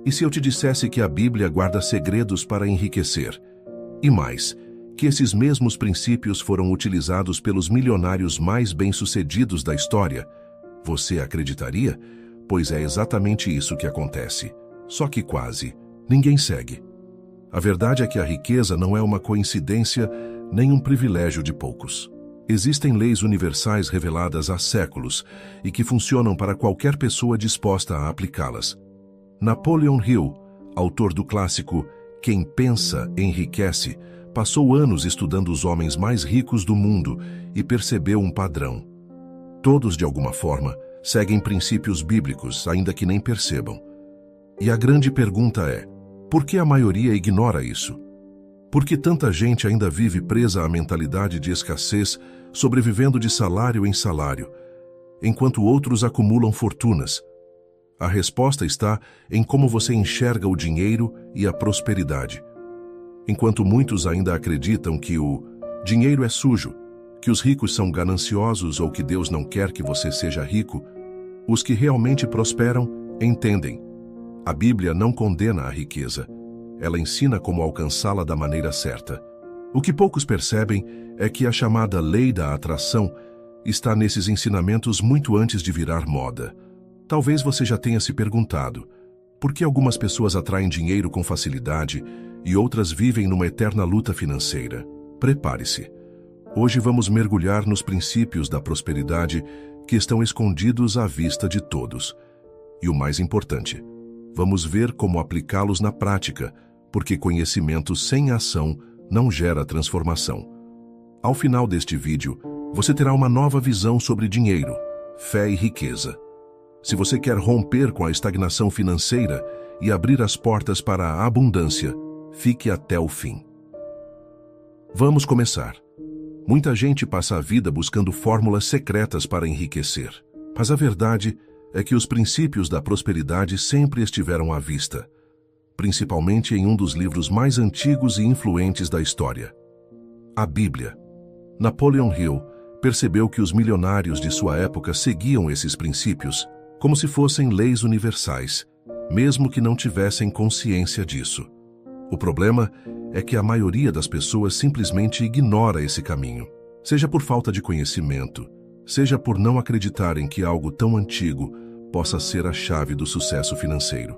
E se eu te dissesse que a Bíblia guarda segredos para enriquecer? E mais, que esses mesmos princípios foram utilizados pelos milionários mais bem-sucedidos da história, você acreditaria? Pois é exatamente isso que acontece. Só que quase ninguém segue. A verdade é que a riqueza não é uma coincidência nem um privilégio de poucos. Existem leis universais reveladas há séculos e que funcionam para qualquer pessoa disposta a aplicá-las. Napoleon Hill, autor do clássico Quem Pensa, Enriquece, passou anos estudando os homens mais ricos do mundo e percebeu um padrão. Todos, de alguma forma, seguem princípios bíblicos, ainda que nem percebam. E a grande pergunta é: por que a maioria ignora isso? Por que tanta gente ainda vive presa à mentalidade de escassez, sobrevivendo de salário em salário, enquanto outros acumulam fortunas? A resposta está em como você enxerga o dinheiro e a prosperidade. Enquanto muitos ainda acreditam que o dinheiro é sujo, que os ricos são gananciosos ou que Deus não quer que você seja rico, os que realmente prosperam entendem. A Bíblia não condena a riqueza. Ela ensina como alcançá-la da maneira certa. O que poucos percebem é que a chamada lei da atração está nesses ensinamentos muito antes de virar moda. Talvez você já tenha se perguntado: por que algumas pessoas atraem dinheiro com facilidade e outras vivem numa eterna luta financeira? Prepare-se. Hoje vamos mergulhar nos princípios da prosperidade que estão escondidos à vista de todos. E o mais importante, vamos ver como aplicá-los na prática, porque conhecimento sem ação não gera transformação. Ao final deste vídeo, você terá uma nova visão sobre dinheiro, fé e riqueza. Se você quer romper com a estagnação financeira e abrir as portas para a abundância, fique até o fim. Vamos começar. Muita gente passa a vida buscando fórmulas secretas para enriquecer, mas a verdade é que os princípios da prosperidade sempre estiveram à vista, principalmente em um dos livros mais antigos e influentes da história, a Bíblia. Napoleon Hill percebeu que os milionários de sua época seguiam esses princípios como se fossem leis universais, mesmo que não tivessem consciência disso. O problema é que a maioria das pessoas simplesmente ignora esse caminho, seja por falta de conhecimento, seja por não acreditarem que algo tão antigo possa ser a chave do sucesso financeiro.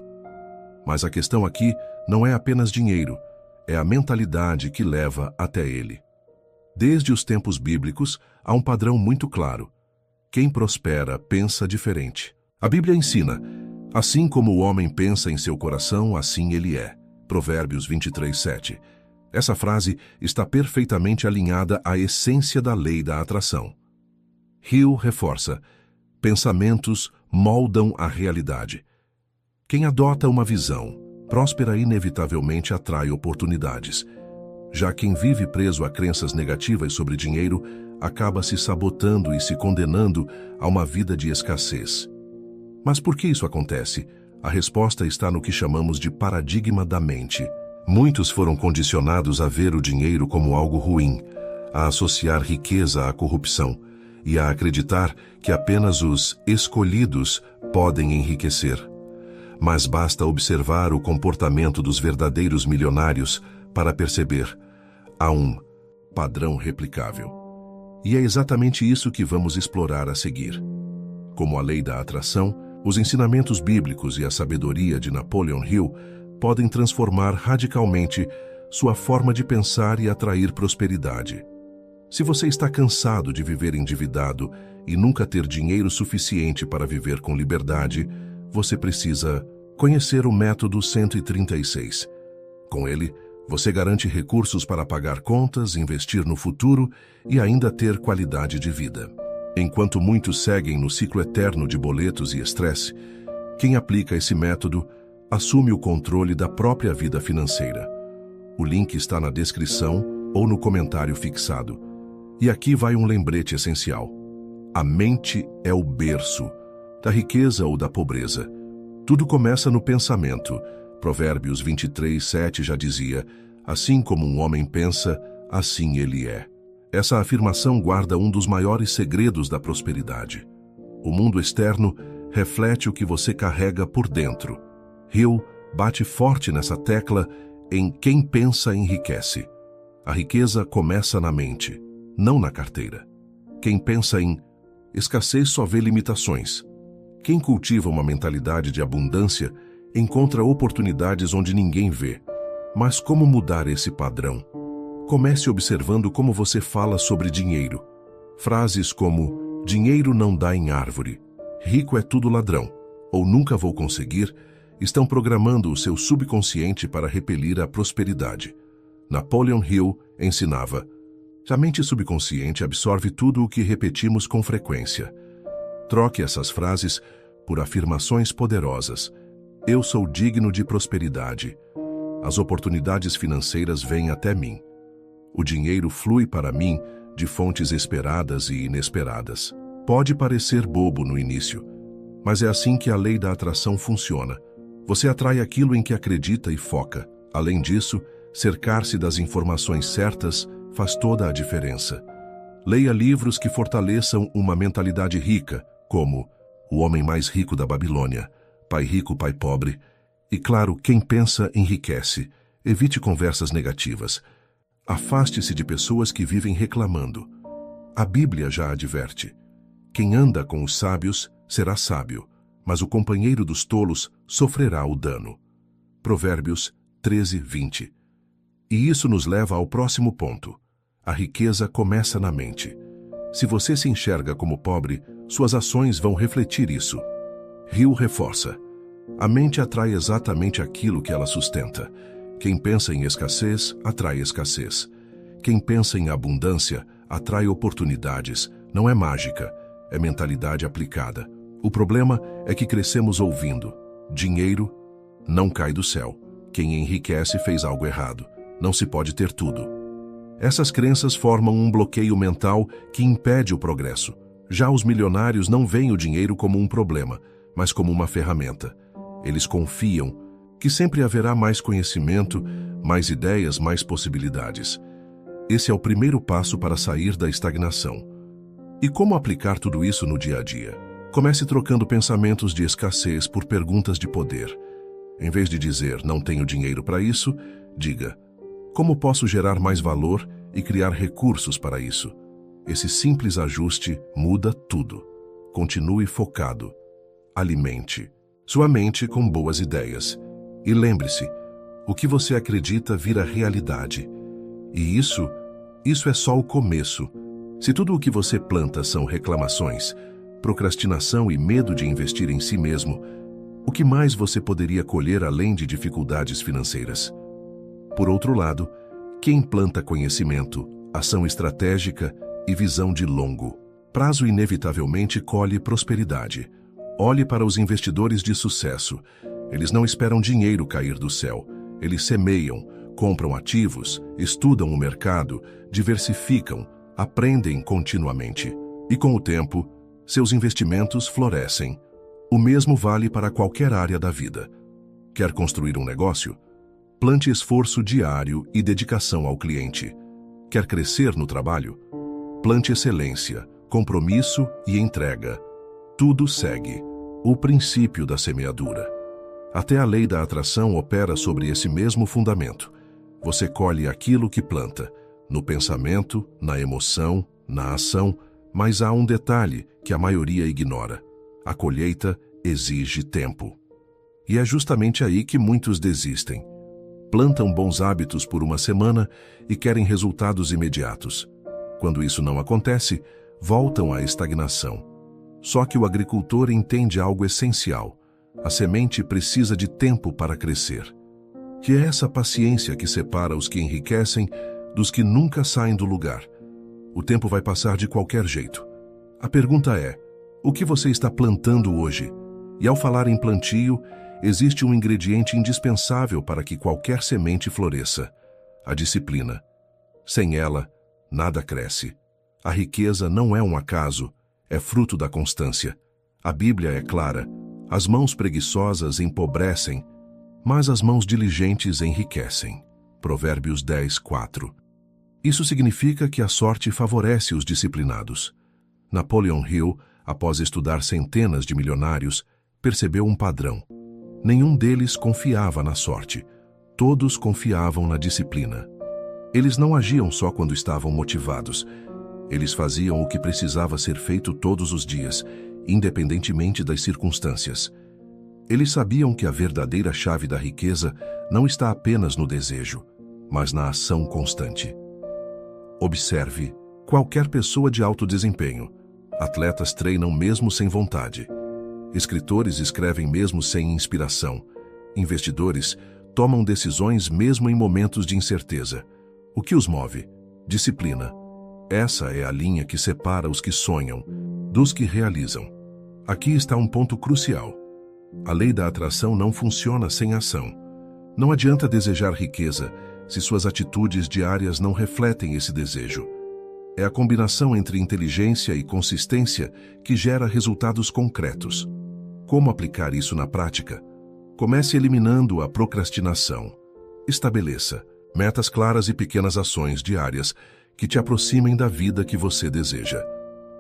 Mas a questão aqui não é apenas dinheiro, é a mentalidade que leva até ele. Desde os tempos bíblicos, há um padrão muito claro. Quem prospera pensa diferente. A Bíblia ensina: assim como o homem pensa em seu coração, assim ele é. Provérbios 23:7. Essa frase está perfeitamente alinhada à essência da lei da atração. Hill reforça: pensamentos moldam a realidade. Quem adota uma visão próspera inevitavelmente atrai oportunidades. Já quem vive preso a crenças negativas sobre dinheiro acaba se sabotando e se condenando a uma vida de escassez. Mas por que isso acontece? A resposta está no que chamamos de paradigma da mente. Muitos foram condicionados a ver o dinheiro como algo ruim, a associar riqueza à corrupção e a acreditar que apenas os escolhidos podem enriquecer. Mas basta observar o comportamento dos verdadeiros milionários para perceber: há um padrão replicável. E é exatamente isso que vamos explorar a seguir. Como a lei da atração, os ensinamentos bíblicos e a sabedoria de Napoleon Hill podem transformar radicalmente sua forma de pensar e atrair prosperidade. Se você está cansado de viver endividado e nunca ter dinheiro suficiente para viver com liberdade, você precisa conhecer o método 136. Com ele, você garante recursos para pagar contas, investir no futuro e ainda ter qualidade de vida. Enquanto muitos seguem no ciclo eterno de boletos e estresse, quem aplica esse método assume o controle da própria vida financeira. O link está na descrição ou no comentário fixado. E aqui vai um lembrete essencial. A mente é o berço da riqueza ou da pobreza. Tudo começa no pensamento. Provérbios 23:7 já dizia: assim como um homem pensa, assim ele é. Essa afirmação guarda um dos maiores segredos da prosperidade. O mundo externo reflete o que você carrega por dentro. Hill bate forte nessa tecla em quem pensa enriquece. A riqueza começa na mente, não na carteira. Quem pensa em escassez só vê limitações. Quem cultiva uma mentalidade de abundância encontra oportunidades onde ninguém vê. Mas como mudar esse padrão? Comece observando como você fala sobre dinheiro. Frases como dinheiro não dá em árvore, rico é tudo ladrão, ou nunca vou conseguir, estão programando o seu subconsciente para repelir a prosperidade. Napoleon Hill ensinava: a mente subconsciente absorve tudo o que repetimos com frequência. Troque essas frases por afirmações poderosas. Eu sou digno de prosperidade. As oportunidades financeiras vêm até mim. O dinheiro flui para mim de fontes esperadas e inesperadas. Pode parecer bobo no início, mas é assim que a lei da atração funciona. Você atrai aquilo em que acredita e foca. Além disso, cercar-se das informações certas faz toda a diferença. Leia livros que fortaleçam uma mentalidade rica, como O Homem Mais Rico da Babilônia, Pai Rico, Pai Pobre. E claro, quem pensa enriquece. Evite conversas negativas. Afaste-se de pessoas que vivem reclamando. A Bíblia já adverte: quem anda com os sábios será sábio, mas o companheiro dos tolos sofrerá o dano. Provérbios 13:20. E isso nos leva ao próximo ponto. A riqueza começa na mente. Se você se enxerga como pobre, suas ações vão refletir isso. Hill reforça: a mente atrai exatamente aquilo que ela sustenta. Quem pensa em escassez, atrai escassez. Quem pensa em abundância, atrai oportunidades. Não é mágica, é mentalidade aplicada. O problema é que crescemos ouvindo: dinheiro não cai do céu. Quem enriquece fez algo errado. Não se pode ter tudo. Essas crenças formam um bloqueio mental que impede o progresso. Já os milionários não veem o dinheiro como um problema, mas como uma ferramenta. Eles confiam que sempre haverá mais conhecimento, mais ideias, mais possibilidades. Esse é o primeiro passo para sair da estagnação. E como aplicar tudo isso no dia a dia? Comece trocando pensamentos de escassez por perguntas de poder. Em vez de dizer, não tenho dinheiro para isso, diga, como posso gerar mais valor e criar recursos para isso? Esse simples ajuste muda tudo. Continue focado. Alimente sua mente com boas ideias. E lembre-se, o que você acredita vira realidade. E isso é só o começo. Se tudo o que você planta são reclamações, procrastinação e medo de investir em si mesmo, o que mais você poderia colher além de dificuldades financeiras? Por outro lado, quem planta conhecimento, ação estratégica e visão de longo prazo inevitavelmente colhe prosperidade. Olhe para os investidores de sucesso. Eles não esperam dinheiro cair do céu. Eles semeiam, compram ativos, estudam o mercado, diversificam, aprendem continuamente. E com o tempo, seus investimentos florescem. O mesmo vale para qualquer área da vida. Quer construir um negócio? Plante esforço diário e dedicação ao cliente. Quer crescer no trabalho? Plante excelência, compromisso e entrega. Tudo segue o princípio da semeadura. Até a lei da atração opera sobre esse mesmo fundamento. Você colhe aquilo que planta, no pensamento, na emoção, na ação, mas há um detalhe que a maioria ignora. A colheita exige tempo. E é justamente aí que muitos desistem. Plantam bons hábitos por uma semana e querem resultados imediatos. Quando isso não acontece, voltam à estagnação. Só que o agricultor entende algo essencial. A semente precisa de tempo para crescer. Que é essa paciência que separa os que enriquecem dos que nunca saem do lugar. O tempo vai passar de qualquer jeito. A pergunta é: o que você está plantando hoje? E ao falar em plantio, existe um ingrediente indispensável para que qualquer semente floresça: a disciplina. Sem ela, nada cresce. A riqueza não é um acaso, é fruto da constância. A Bíblia é clara: as mãos preguiçosas empobrecem, mas as mãos diligentes enriquecem. Provérbios 10:4. Isso significa que a sorte favorece os disciplinados. Napoleon Hill, após estudar centenas de milionários, percebeu um padrão. Nenhum deles confiava na sorte. Todos confiavam na disciplina. Eles não agiam só quando estavam motivados. Eles faziam o que precisava ser feito todos os dias, independentemente das circunstâncias. Eles sabiam que a verdadeira chave da riqueza não está apenas no desejo, mas na ação constante. Observe, qualquer pessoa de alto desempenho. Atletas treinam mesmo sem vontade. Escritores escrevem mesmo sem inspiração. Investidores tomam decisões mesmo em momentos de incerteza. O que os move? Disciplina. Essa é a linha que separa os que sonham dos que realizam. Aqui está um ponto crucial. A lei da atração não funciona sem ação. Não adianta desejar riqueza se suas atitudes diárias não refletem esse desejo. É a combinação entre inteligência e consistência que gera resultados concretos. Como aplicar isso na prática? Comece eliminando a procrastinação. Estabeleça metas claras e pequenas ações diárias que te aproximem da vida que você deseja.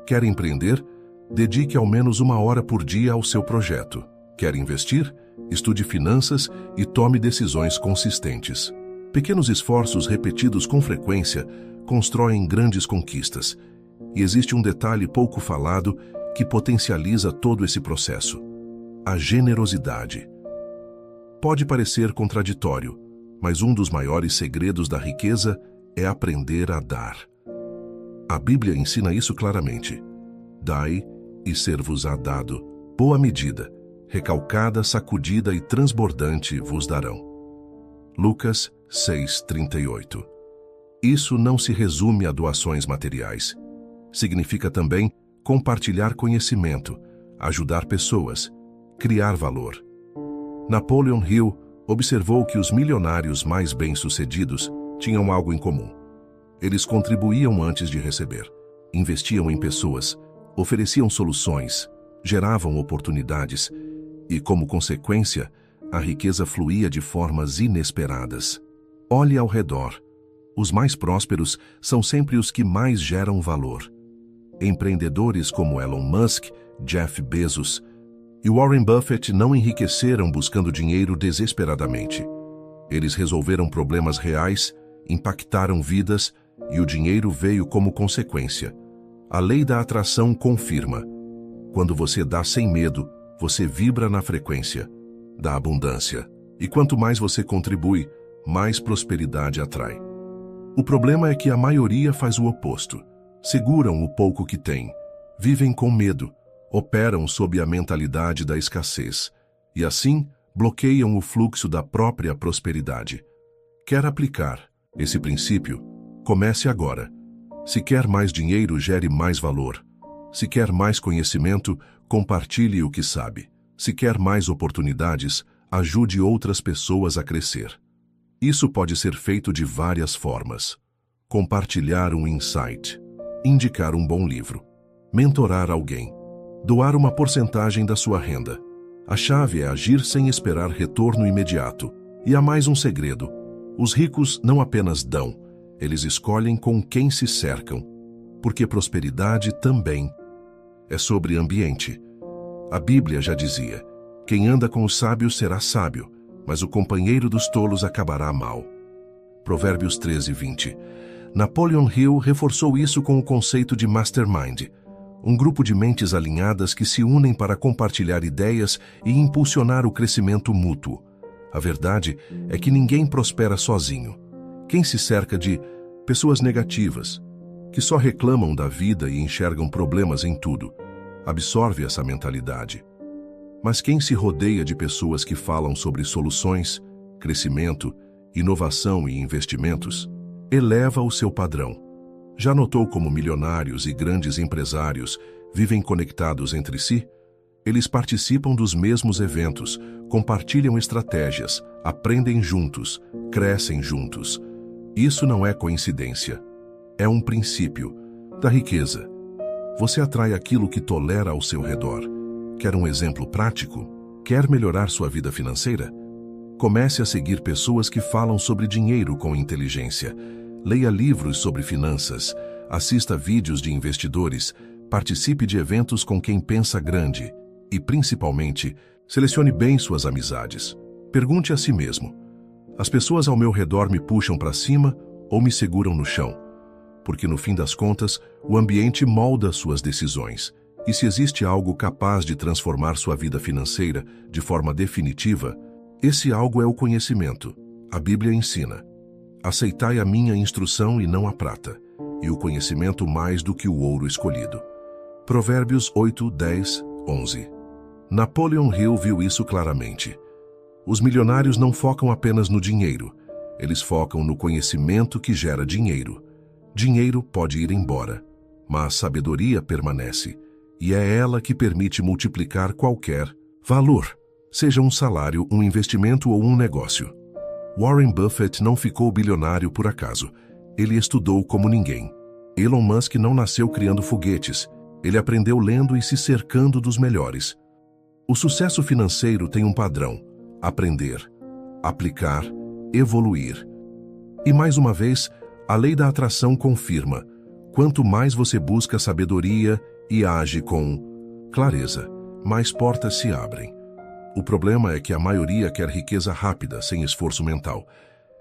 Quer empreender? Dedique ao menos 1 hora por dia ao seu projeto. Quer investir? Estude finanças e tome decisões consistentes. Pequenos esforços repetidos com frequência constroem grandes conquistas. E existe um detalhe pouco falado que potencializa todo esse processo: a generosidade. Pode parecer contraditório, mas um dos maiores segredos da riqueza é aprender a dar. A Bíblia ensina isso claramente. Dai e ser-vos-á dado. Boa medida, recalcada, sacudida e transbordante vos darão. Lucas 6:38. Isso não se resume a doações materiais. Significa também compartilhar conhecimento, ajudar pessoas, criar valor. Napoleon Hill observou que os milionários mais bem-sucedidos tinham algo em comum. Eles contribuíam antes de receber, investiam em pessoas, ofereciam soluções, geravam oportunidades e, como consequência, a riqueza fluía de formas inesperadas. Olhe ao redor. Os mais prósperos são sempre os que mais geram valor. Empreendedores como Elon Musk, Jeff Bezos e Warren Buffett não enriqueceram buscando dinheiro desesperadamente. Eles resolveram problemas reais, impactaram vidas e o dinheiro veio como consequência. A lei da atração confirma. Quando você dá sem medo, você vibra na frequência da abundância. E quanto mais você contribui, mais prosperidade atrai. O problema é que a maioria faz o oposto. Seguram o pouco que têm, vivem com medo, operam sob a mentalidade da escassez e, assim, bloqueiam o fluxo da própria prosperidade. Quer aplicar esse princípio? Comece agora. Se quer mais dinheiro, gere mais valor. Se quer mais conhecimento, compartilhe o que sabe. Se quer mais oportunidades, ajude outras pessoas a crescer. Isso pode ser feito de várias formas. Compartilhar um insight, indicar um bom livro, mentorar alguém, doar uma porcentagem da sua renda. A chave é agir sem esperar retorno imediato. E há mais um segredo. Os ricos não apenas dão, eles escolhem com quem se cercam, porque prosperidade também é sobre ambiente. A Bíblia já dizia: quem anda com os sábios será sábio, mas o companheiro dos tolos acabará mal. Provérbios 13:20. Napoleon Hill reforçou isso com o conceito de mastermind, um grupo de mentes alinhadas que se unem para compartilhar ideias e impulsionar o crescimento mútuo. A verdade é que ninguém prospera sozinho. Quem se cerca de pessoas negativas, que só reclamam da vida e enxergam problemas em tudo, absorve essa mentalidade. Mas quem se rodeia de pessoas que falam sobre soluções, crescimento, inovação e investimentos, eleva o seu padrão. Já notou como milionários e grandes empresários vivem conectados entre si? Eles participam dos mesmos eventos, compartilham estratégias, aprendem juntos, crescem juntos. Isso não é coincidência. É um princípio da riqueza. Você atrai aquilo que tolera ao seu redor. Quer um exemplo prático? Quer melhorar sua vida financeira? Comece a seguir pessoas que falam sobre dinheiro com inteligência. Leia livros sobre finanças, assista vídeos de investidores, participe de eventos com quem pensa grande e, principalmente, Selecione bem suas amizades. Pergunte a si mesmo: as pessoas ao meu redor me puxam para cima ou me seguram no chão? Porque no fim das contas, o ambiente molda suas decisões. E se existe algo capaz de transformar sua vida financeira de forma definitiva, esse algo é o conhecimento. A Bíblia ensina: aceitai a minha instrução e não a prata, e o conhecimento mais do que o ouro escolhido. Provérbios 8, 10, 11. Napoleon Hill viu isso claramente. Os milionários não focam apenas no dinheiro, eles focam no conhecimento que gera dinheiro. Dinheiro pode ir embora, mas sabedoria permanece, e é ela que permite multiplicar qualquer valor, seja um salário, um investimento ou um negócio. Warren Buffett não ficou bilionário por acaso. Ele estudou como ninguém. Elon Musk não nasceu criando foguetes. Ele aprendeu lendo e se cercando dos melhores. O sucesso financeiro tem um padrão: aprender, aplicar, evoluir. E mais uma vez, a lei da atração confirma: quanto mais você busca sabedoria e age com clareza, mais portas se abrem. O problema é que a maioria quer riqueza rápida, sem esforço mental,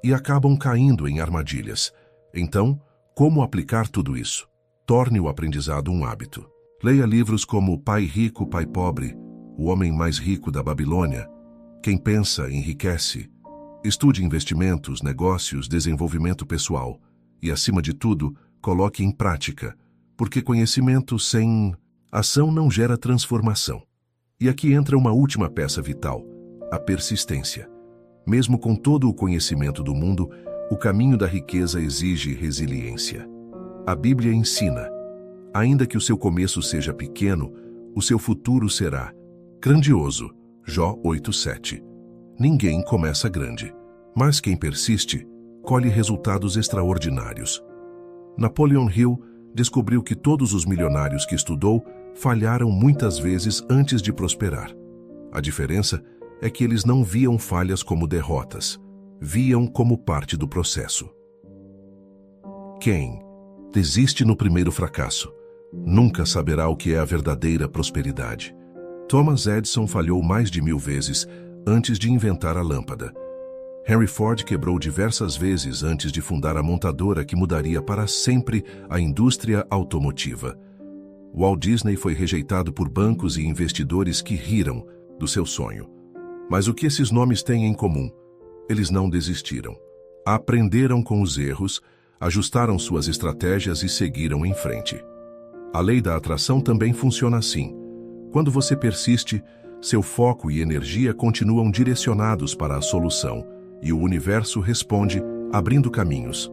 e acabam caindo em armadilhas. Então, como aplicar tudo isso? Torne o aprendizado um hábito. Leia livros como Pai Rico, Pai Pobre, O Homem Mais Rico da Babilônia, Quem Pensa Enriquece. Estude investimentos, negócios, desenvolvimento pessoal e, acima de tudo, coloque em prática, porque conhecimento sem ação não gera transformação. E aqui entra uma última peça vital: a persistência. Mesmo com todo o conhecimento do mundo, o caminho da riqueza exige resiliência. A Bíblia ensina: ainda que o seu começo seja pequeno, o seu futuro será grandioso. Jó 8:7. Ninguém começa grande, mas quem persiste colhe resultados extraordinários. Napoleon Hill descobriu que todos os milionários que estudou falharam muitas vezes antes de prosperar. A diferença é que eles não viam falhas como derrotas, viam como parte do processo. Quem desiste no primeiro fracasso nunca saberá o que é a verdadeira prosperidade. Thomas Edison falhou mais de 1000 vezes antes de inventar a lâmpada. Henry Ford quebrou diversas vezes antes de fundar a montadora que mudaria para sempre a indústria automotiva. Walt Disney foi rejeitado por bancos e investidores que riram do seu sonho. Mas o que esses nomes têm em comum? Eles não desistiram. Aprenderam com os erros, ajustaram suas estratégias e seguiram em frente. A lei da atração também funciona assim. Quando você persiste, seu foco e energia continuam direcionados para a solução, e o universo responde, abrindo caminhos.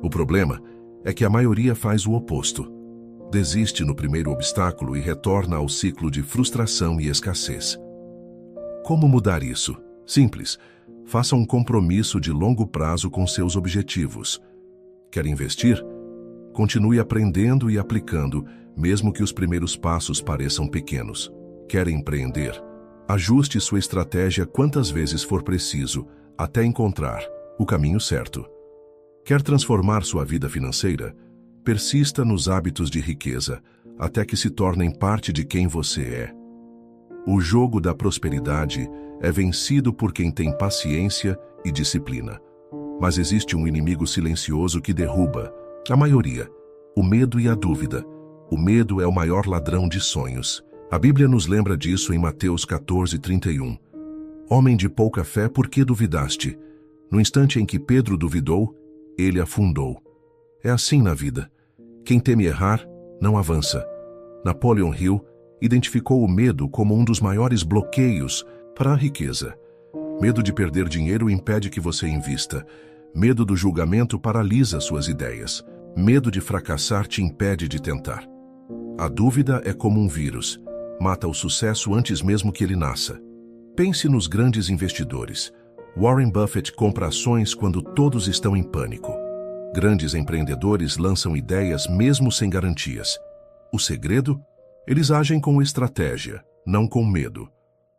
O problema é que a maioria faz o oposto. Desiste no primeiro obstáculo e retorna ao ciclo de frustração e escassez. Como mudar isso? Simples. Faça um compromisso de longo prazo com seus objetivos. Quer investir? Continue aprendendo e aplicando, mesmo que os primeiros passos pareçam pequenos. Quer empreender? Ajuste sua estratégia quantas vezes for preciso, até encontrar o caminho certo. Quer transformar sua vida financeira? Persista nos hábitos de riqueza, até que se tornem parte de quem você é. O jogo da prosperidade é vencido por quem tem paciência e disciplina. Mas existe um inimigo silencioso que derruba a maioria: o medo e a dúvida. O medo é o maior ladrão de sonhos. A Bíblia nos lembra disso em Mateus 14:31. Homem de pouca fé, por que duvidaste? No instante em que Pedro duvidou, ele afundou. É assim na vida. Quem teme errar, não avança. Napoleon Hill identificou o medo como um dos maiores bloqueios para a riqueza. Medo de perder dinheiro impede que você invista. Medo do julgamento paralisa suas ideias. Medo de fracassar te impede de tentar. A dúvida é como um vírus. Mata o sucesso antes mesmo que ele nasça. Pense nos grandes investidores. Warren Buffett compra ações quando todos estão em pânico. Grandes empreendedores lançam ideias mesmo sem garantias. O segredo? Eles agem com estratégia, não com medo.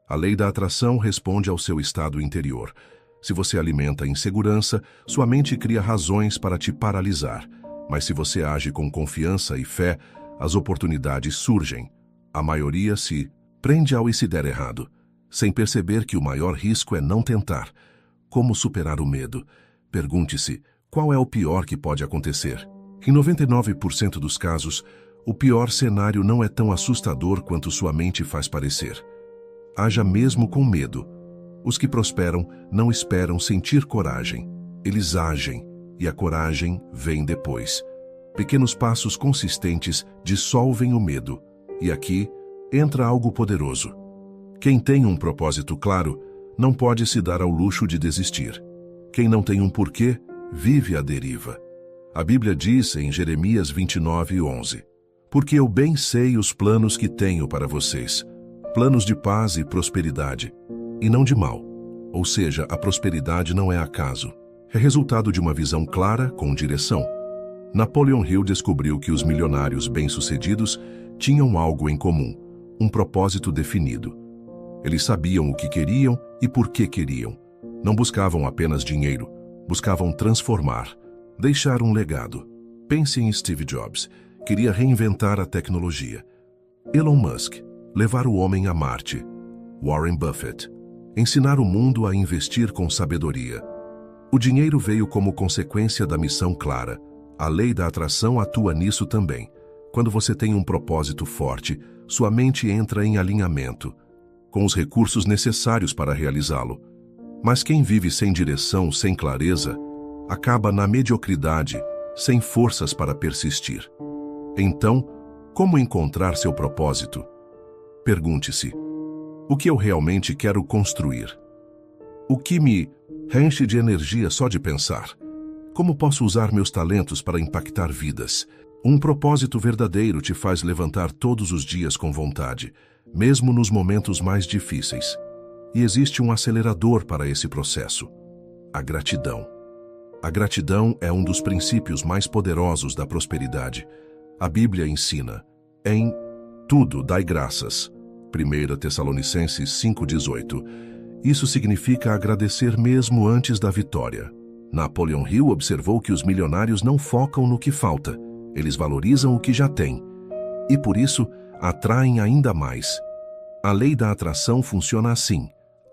A lei da atração responde ao seu estado interior. Se você alimenta insegurança, sua mente cria razões para te paralisar. Mas se você age com confiança e fé, as oportunidades surgem. A maioria se prende ao e se der errado. sem perceber que o maior risco é não tentar. Como superar o medo? Pergunte-se, qual é o pior que pode acontecer? Em 99% dos casos, o pior cenário não é tão assustador quanto sua mente faz parecer. Haja mesmo com medo. Os que prosperam não esperam sentir coragem. Eles agem, e a coragem vem depois. Pequenos passos consistentes dissolvem o medo. E aqui entra algo poderoso. Quem tem um propósito claro não pode se dar ao luxo de desistir. Quem não tem um porquê, vive à deriva. A Bíblia diz em Jeremias 29:11: Porque eu bem sei os planos que tenho para vocês, planos de paz e prosperidade, e não de mal. Ou seja, a prosperidade não é acaso. É resultado de uma visão clara, com direção. Napoleon Hill descobriu que os milionários bem-sucedidos tinham algo em comum, um propósito definido. Eles sabiam o que queriam e por que queriam. Não buscavam apenas dinheiro, buscavam transformar, deixar um legado. Pense em Steve Jobs, queria reinventar a tecnologia. Elon Musk, levar o homem a Marte. Warren Buffett, ensinar o mundo a investir com sabedoria. O dinheiro veio como consequência da missão clara. A lei da atração atua nisso também. Quando você tem um propósito forte, sua mente entra em alinhamento, com os recursos necessários para realizá-lo. Mas quem vive sem direção, sem clareza, acaba na mediocridade, sem forças para persistir. Então, como encontrar seu propósito? Pergunte-se: o que eu realmente quero construir? O que me enche de energia só de pensar? Como posso usar meus talentos para impactar vidas? Um propósito verdadeiro te faz levantar todos os dias com vontade, mesmo nos momentos mais difíceis. E existe um acelerador para esse processo: a gratidão. A gratidão é um dos princípios mais poderosos da prosperidade. A Bíblia ensina: em tudo dai graças. 1 Tessalonicenses 5:18. Isso significa agradecer mesmo antes da vitória. Napoleon Hill observou que os milionários não focam no que falta, eles valorizam o que já têm. E por isso, atraem ainda mais. A lei da atração funciona assim: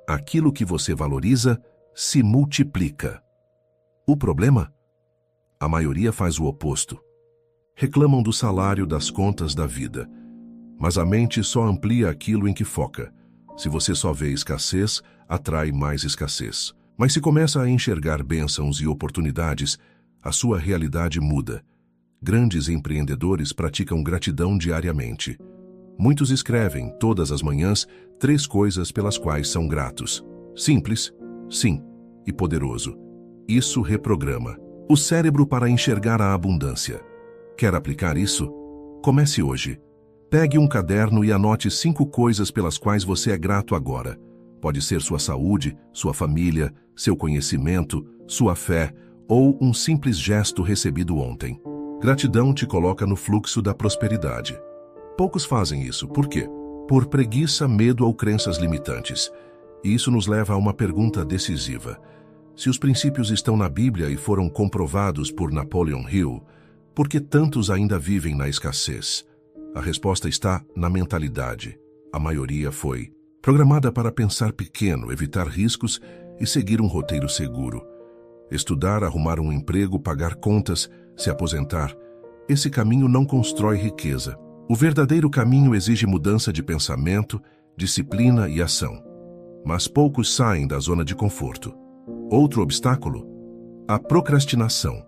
aquilo que você valoriza se multiplica. O problema? A maioria faz o oposto. Reclamam do salário, das contas da vida. Mas a mente só amplia aquilo em que foca. Se você só vê escassez, atrai mais escassez. Mas se começa a enxergar bênçãos e oportunidades, a sua realidade muda. Grandes empreendedores praticam gratidão diariamente. Muitos escrevem, todas as manhãs, 3 coisas pelas quais são gratos. Simples, sim, e poderoso. Isso reprograma o cérebro para enxergar a abundância. Quer aplicar isso? Comece hoje. Pegue um caderno e anote 5 coisas pelas quais você é grato agora. Pode ser sua saúde, sua família, seu conhecimento, sua fé ou um simples gesto recebido ontem. Gratidão te coloca no fluxo da prosperidade. Poucos fazem isso. Por quê? Por preguiça, medo ou crenças limitantes. E isso nos leva a uma pergunta decisiva. Se os princípios estão na Bíblia e foram comprovados por Napoleon Hill, por que tantos ainda vivem na escassez? A resposta está na mentalidade. A maioria foi programada para pensar pequeno, evitar riscos e seguir um roteiro seguro. Estudar, arrumar um emprego, pagar contas, se aposentar. Esse caminho não constrói riqueza. O verdadeiro caminho exige mudança de pensamento, disciplina e ação. Mas poucos saem da zona de conforto. Outro obstáculo? A procrastinação.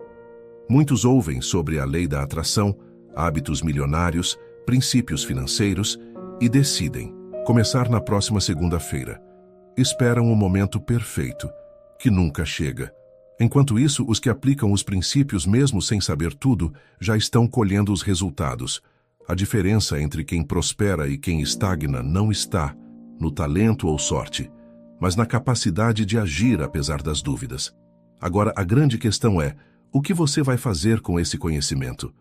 Muitos ouvem sobre a lei da atração, hábitos milionários, princípios financeiros e decidem começar na próxima segunda-feira. Esperam o momento perfeito, que nunca chega. Enquanto isso, os que aplicam os princípios mesmo sem saber tudo já estão colhendo os resultados. A diferença entre quem prospera e quem estagna não está no talento ou sorte, mas na capacidade de agir apesar das dúvidas. Agora, a grande questão é: o que você vai fazer com esse conhecimento?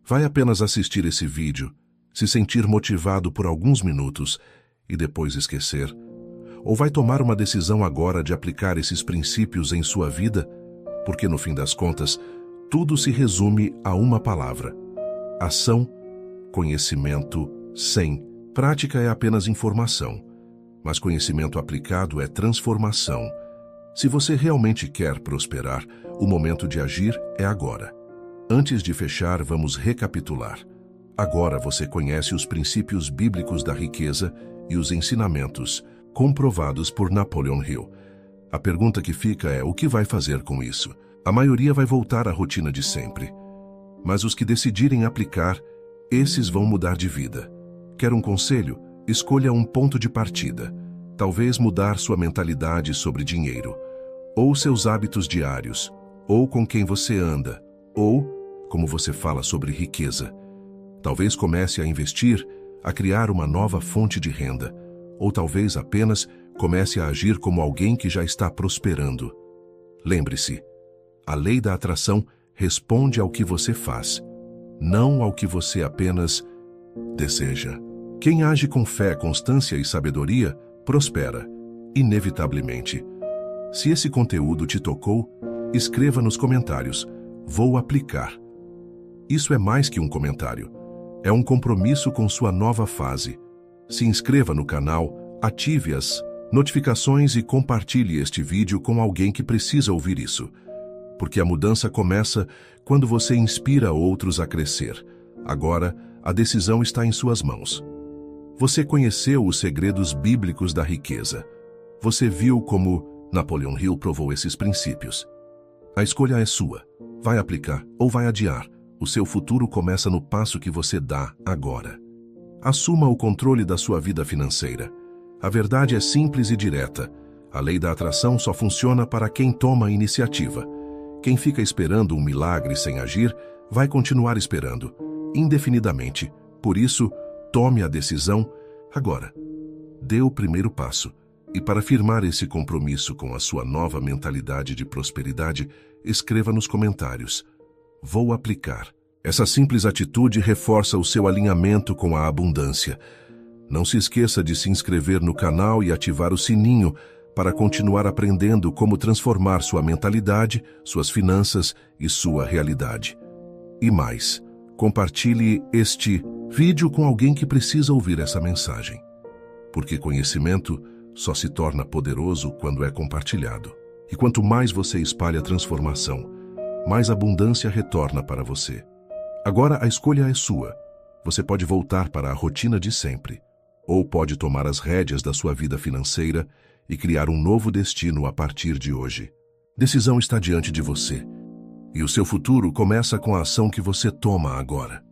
Vai apenas assistir esse vídeo, se sentir motivado por alguns minutos e depois esquecer? Ou vai tomar uma decisão agora de aplicar esses princípios em sua vida? Porque no fim das contas, tudo se resume a uma palavra: ação, conhecimento, sem. Prática é apenas informação. mas conhecimento aplicado é transformação. Se você realmente quer prosperar, o momento de agir é agora. Antes de fechar, vamos recapitular. Agora você conhece os princípios bíblicos da riqueza e os ensinamentos comprovados por Napoleon Hill. A pergunta que fica é: o que vai fazer com isso? A maioria vai voltar à rotina de sempre. Mas os que decidirem aplicar, esses vão mudar de vida. Quer um conselho? Escolha um ponto de partida. Talvez mudar sua mentalidade sobre dinheiro, ou seus hábitos diários, ou com quem você anda, ou como você fala sobre riqueza. Talvez comece a investir, a criar uma nova fonte de renda, ou talvez apenas comece a agir como alguém que já está prosperando. Lembre-se, a lei da atração responde ao que você faz, não ao que você apenas deseja. Quem age com fé, constância e sabedoria, prospera, inevitavelmente. Se esse conteúdo te tocou, escreva nos comentários: vou aplicar. Isso é mais que um comentário. É um compromisso com sua nova fase. Se inscreva no canal, ative as notificações e compartilhe este vídeo com alguém que precisa ouvir isso. Porque a mudança começa quando você inspira outros a crescer. Agora, a decisão está em suas mãos. Você conheceu os segredos bíblicos da riqueza. Você viu como Napoleon Hill provou esses princípios. A escolha é sua. Vai aplicar ou vai adiar. O seu futuro começa no passo que você dá agora. Assuma o controle da sua vida financeira. A verdade é simples e direta. A lei da atração só funciona para quem toma a iniciativa. Quem fica esperando um milagre sem agir, vai continuar esperando, indefinidamente. Por isso, tome a decisão agora. Dê o primeiro passo. E para firmar esse compromisso com a sua nova mentalidade de prosperidade, escreva nos comentários: vou aplicar. Essa simples atitude reforça o seu alinhamento com a abundância. Não se esqueça de se inscrever no canal e ativar o sininho para continuar aprendendo como transformar sua mentalidade, suas finanças e sua realidade. E mais, compartilhe este vídeo com alguém que precisa ouvir essa mensagem. Porque conhecimento só se torna poderoso quando é compartilhado. E quanto mais você espalha a transformação, mais abundância retorna para você. Agora a escolha é sua. Você pode voltar para a rotina de sempre, ou pode tomar as rédeas da sua vida financeira e criar um novo destino a partir de hoje. Decisão está diante de você, e o seu futuro começa com a ação que você toma agora.